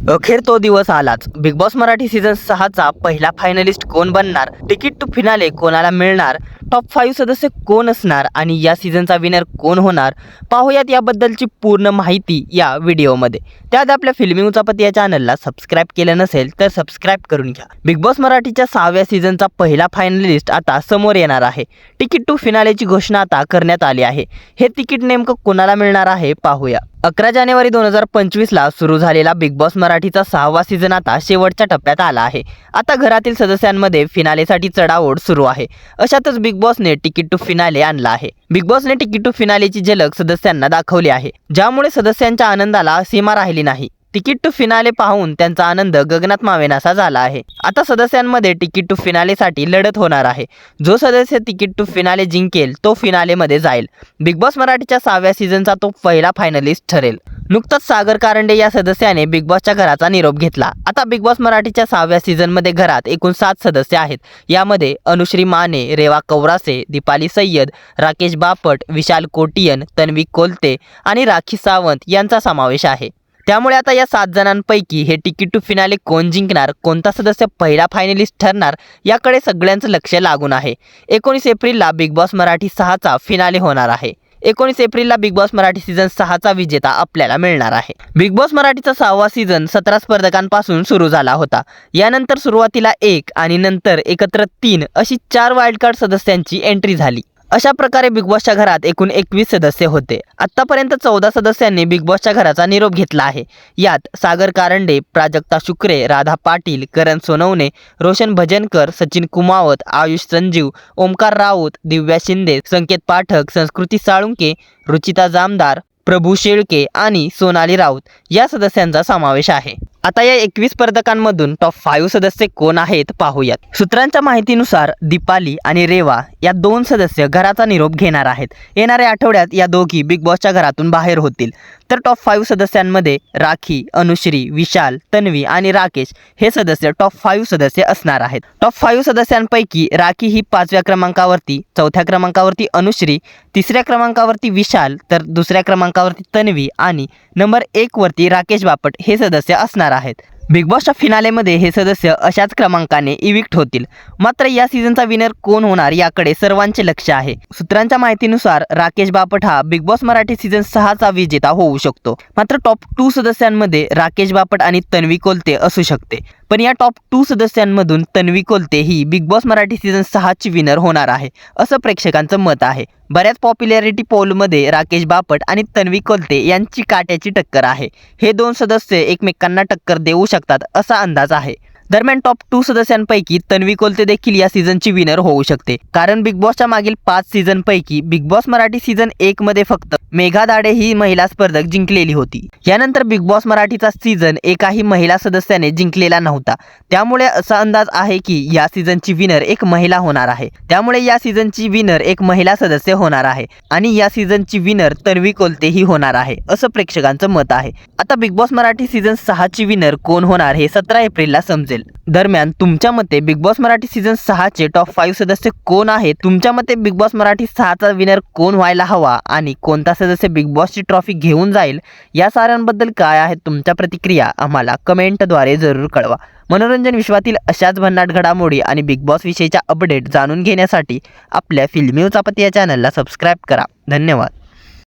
अखेर तो दिवस आलाच। बिग बॉस मराठी सीझन 6चा पहिला फायनलिस्ट कोण बनणार, तिकीट टू फिनाले कोणाला मिळणार, टॉप 5 सदस्य कोण असणार आणि या सीझनचा विनर कोण होणार, पाहूयात याबद्दलची पूर्ण माहिती या व्हिडिओमध्ये। त्यात आपल्या फिल्मी उचापती या चॅनलला सबस्क्राईब केलं नसेल तर सबस्क्राईब करून घ्या। बिग बॉस मराठीच्या 6व्या सीझनचा पहिला फायनलिस्ट आता समोर येणार आहे। तिकीट टू फिनालेची घोषणा आता करण्यात आली आहे। हे तिकीट नेमकं कोणाला मिळणार आहे पाहूया। 11 जानेवारी 2025ला सुरू झालेला बिग बॉस मराठीचा 6वा सीझन आता शेवटच्या टप्प्यात आला आहे। आता घरातील सदस्यांमध्ये फिनालेसाठी चढाओढ सुरू आहे। अशातच बिग बॉसने तिकीट टू फिनाले आणला आहे। बिग बॉसने तिकीट टू फिनालेची झलक सदस्यांना दाखवली आहे, ज्यामुळे सदस्यांच्या आनंदाला सीमा राहिली नाही। तिकीट टू फिनाले पाहून त्यांचा आनंद गगनात मावेनासा झाला आहे। आता सदस्यांमध्ये तिकीट टू फिनालेसाठी लढत होणार आहे। जो सदस्य तिकीट टू फिनाले जिंकेल तो फिनालेमध्ये जाईल। बिग बॉस मराठीच्या 6व्या सीझनचा तो पहिला फायनलिस्ट ठरेल। नुकताच सागर कारंडे या सदस्याने बिग बॉसच्या घराचा निरोप घेतला। आता बिग बॉस मराठीच्या 6व्या सीझनमध्ये घरात एकूण 7 सदस्य आहेत। यामध्ये अनुश्री माने, रेवा कौरासे, दीपाली सय्यद, राकेश बापट, विशाल कोटियन, तन्वी कोलते आणि राखी सावंत यांचा समावेश आहे। त्यामुळे आता या 7 जणांपैकी हे तिकीट टू फिनाले कोण जिंकणार, कोणता सदस्य पहिला फायनलिस्ट ठरणार याकडे सगळ्यांचं लक्ष लागून आहे। 19 एप्रिलला बिग बॉस मराठी 6चा फिनाले होणार आहे। 19 एप्रिलला बिग बॉस मराठी सीझन 6चा विजेता आपल्याला मिळणार आहे। बिग बॉस मराठीचा 6वा सीझन 17 स्पर्धकांपासून सुरू झाला होता। यानंतर सुरुवातीला 1 आणि नंतर एकत्र 3 अशी 4 वाईल्ड कार्ड सदस्यांची एंट्री झाली। अशा प्रकारे बिग बॉसच्या घरात एकूण 21 सदस्य होते। आतापर्यंत 14 सदस्यांनी बिग बॉसच्या घराचा निरोप घेतला आहे। यात सागर कारंडे, प्राजक्ता शुक्रे, राधा पाटील, करण सोनवणे, रोशन भजनकर, सचिन कुमावत, आयुष संजीव, ओमकार राऊत, दिव्या शिंदे, संकेत पाठक, संस्कृती साळुंके, रुचिता जामदार, प्रभू शेळके आणि सोनाली राऊत या सदस्यांचा समावेश आहे। आता या 21 स्पर्धकांमधून टॉप 5 सदस्य कोण आहेत पाहूयात। सूत्रांच्या माहितीनुसार दीपाली आणि रेवा या 2 सदस्य घराचा निरोप घेणार आहेत। येणाऱ्या आठवड्यात या दोघी बिग बॉसच्या घरातून बाहेर होतील। तर टॉप 5 सदस्यांमध्ये राखी, अनुश्री, विशाल, तन्वी आणि राकेश हे सदस्य टॉप 5 सदस्य असणार आहेत। टॉप 5 सदस्यांपैकी राखी ही 5व्या क्रमांकावरती, 4थ्या क्रमांकावरती अनुश्री, 3ऱ्या क्रमांकावरती विशाल, तर 2ऱ्या क्रमांकावरती तन्वी आणि नंबर 1 वरती राकेश बापट हे सदस्य असणार आहेत। बिग बॉसच्या फिनालेमध्ये हे सदस्य अशाच क्रमांकाने इविक्ट होतील। मात्र या सीझनचा विनर कोण होणार याकडे सर्वांचे लक्ष आहे। सूत्रांच्या माहितीनुसार राकेश बापट हा बिग बॉस मराठी सीझन 6चा विजेता होऊ शकतो। मात्र टॉप 2 सदस्यांमध्ये राकेश बापट आणि तन्वी कोलते असू शकते। पण या टॉप 2 सदस्यांमधून तन्वी कोलते ही बिग बॉस मराठी सीझन 6ची विनर होणार आहे असं प्रेक्षकांचं मत आहे। बऱ्याच पॉप्युलॅरिटी पोलमध्ये राकेश बापट आणि तन्वी कोलते यांची काट्याची टक्कर आहे। हे 2 सदस्य एकमेकांना टक्कर देऊ शकतात असा अंदाज आहे। दरम्यान टॉप 2 सदस्यांपैकी तन्वी कोलते देखील या सीझनची विनर होऊ शकते, कारण बिग बॉसच्या मागील 5 सीझनपैकी बिग बॉस मराठी सीझन 1 मध्ये फक्त मेघा दाडे ही महिला स्पर्धक जिंकलेली होती। यानंतर बिग बॉस मराठीचा सीझन एकाही महिला सदस्याने जिंकलेला नव्हता। त्यामुळे असा अंदाज आहे की या सीझनची विनर एक महिला होणार आहे। त्यामुळे या सीझनची विनर एक महिला सदस्य होणार आहे आणि या सीझनची विनर तन्वी कोलते ही होणार आहे असं प्रेक्षकांचं मत आहे। आता बिग बॉस मराठी सीझन 6ची विनर कोण होणार हे 17 एप्रिलला समजेल। दरम्यान तुमच्या मते बिग बॉस मराठी सीझन 6चे टॉप 5 सदस्य कोण आहेत? तुमच्या मते बिग बॉस मराठी 6चा विनर कोण व्हायला हवा आणि कोणता सदस्य बिग बॉसची ट्रॉफी घेऊन जाईल? या साऱ्यांबद्दल काय आहेत तुमच्या प्रतिक्रिया आम्हाला कमेंटद्वारे जरूर कळवा। मनोरंजन विश्वातील अशाच भन्नाट घडामोडी आणि बिग बॉस विषयीच्या अपडेट जाणून घेण्यासाठी आपल्या फिल्मी उचापती या चॅनलला सबस्क्राईब करा। धन्यवाद।